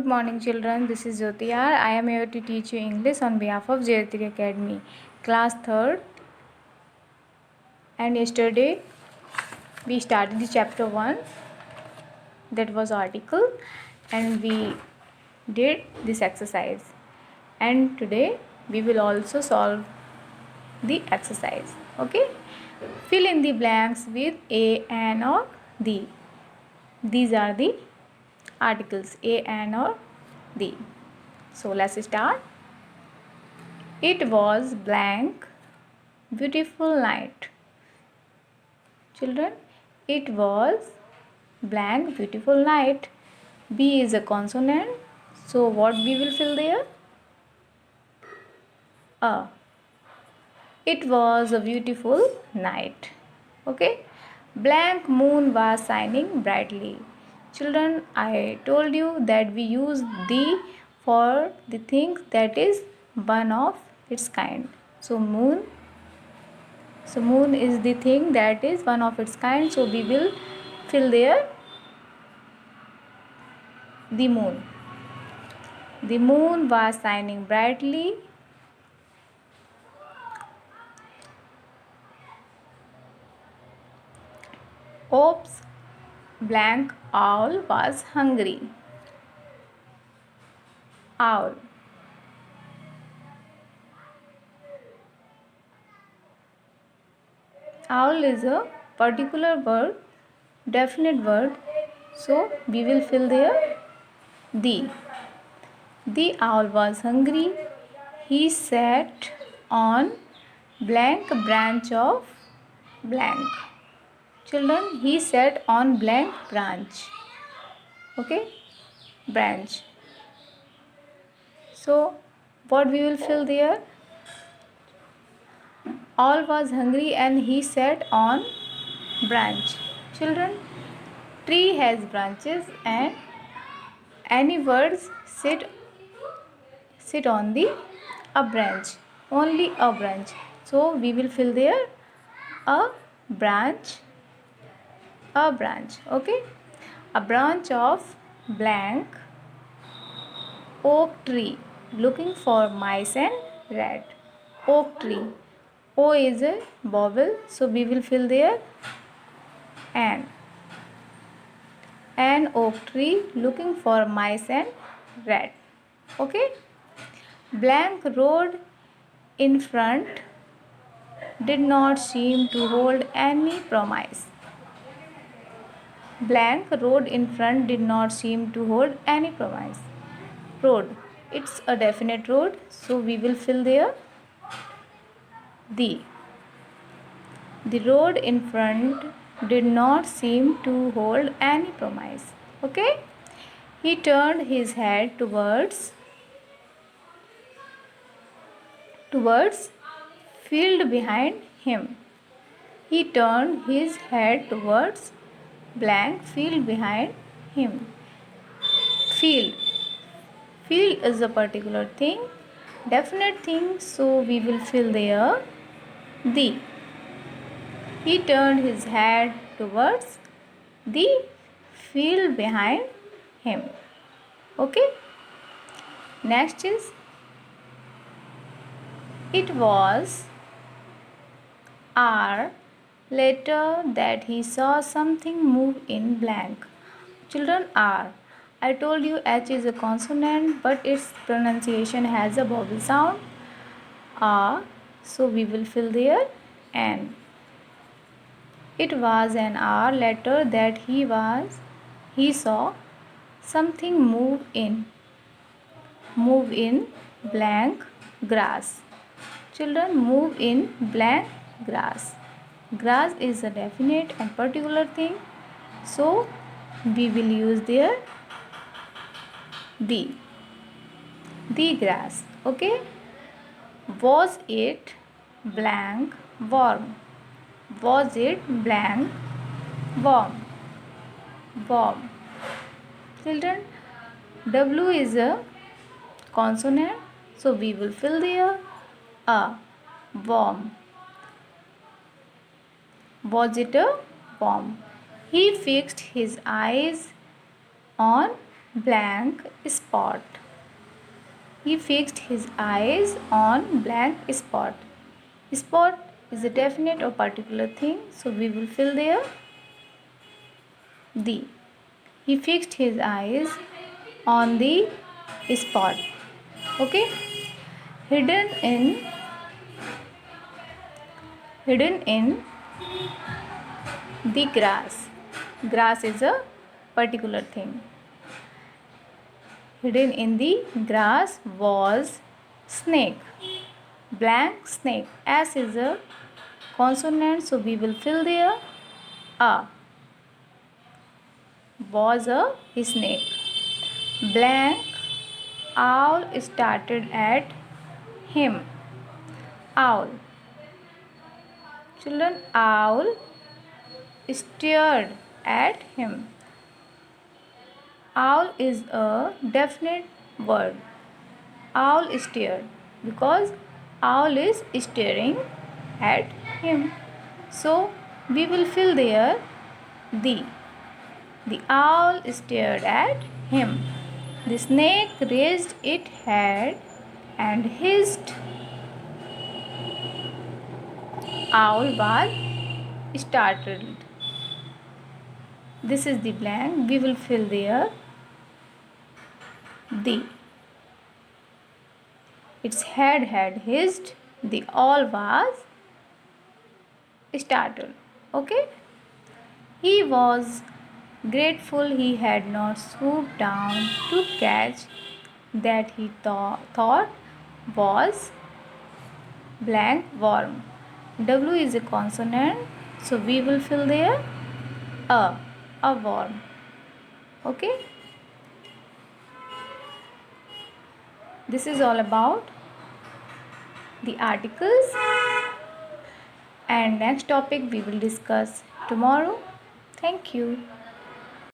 Good morning, children. This is Jyotiyar. I am here to teach you English on behalf of Jayatri Academy, class 3rd. And yesterday we started the chapter 1, that was article, and we did this exercise. And today we will also solve the exercise. Okay? Fill in the blanks with a, an, or the. These are the articles a, an, or the. So let's start. It was blank beautiful night. Children, it was blank beautiful night. B is a consonant. So what we will fill there? A. It was a beautiful night. Okay. Blank moon was shining brightly. Children, I told you that we use the for the thing that is one of its kind. So moon is the thing that is one of its kind. So we will fill there the moon. The moon was shining brightly. Oops, blank owl was hungry. Owl. Owl is a particular word, definite word. So we will fill there the. The owl was hungry. He sat on blank branch of blank. Children, he sat on blank branch. Okay? Branch. So, what we will fill there? Owl was hungry and he sat on branch. Children, tree has branches and any birds sit on the a branch, only a branch. So we will fill there a branch, okay, a branch of blank oak tree, looking for mice and rat. Oak tree, O is a vowel, so we will fill there an oak tree looking for mice and rat. Okay. Blank road in front did not seem to hold any promise. Blank road in front did not seem to hold any promise. Road, it's a definite road, so we will fill there the. The road in front did not seem to hold any promise. Okay? He turned his head towards field behind him. He turned his head towards blank field behind him. Field. Field is a particular thing, definite thing, so we will fill there the. He turned his head towards the field behind him. Okay? Next is it was hour later that he saw something move in blank. Children, are. I told you H is a consonant, but its pronunciation has a vowel sound. So we will fill there N. It was an hour later that he saw something move in blank grass. Children, move in blank grass. Grass is a definite and particular thing, so we will use there the grass. Okay. Was it blank warm? Was it blank warm? Warm. Children, W is a consonant, so we will fill there a. Warm. Was it a warm? He fixed his eyes on blank spot. He fixed his eyes on blank spot. Spot is a definite or particular thing, so we will fill there the. He fixed his eyes on the spot. Okay. Hidden in the grass. Grass is a particular thing. Hidden in the grass was snake. Blank snake. S is a consonant, so we will fill there a. Was a snake. Blank owl started at him. Owl. Children, owl stared at him. Owl is a definite word. Owl stared because owl is staring at him. So we will fill there the. The owl stared at him. The snake raised its head and hissed. Owl was startled. This is the blank. We will fill there the. Its head had hissed. The owl was startled. Okay. He was grateful he had not swooped down to catch that he thought was blank worm. W is a consonant, so we will fill there a worm. Okay. This is all about the articles, and next topic we will discuss tomorrow. Thank you.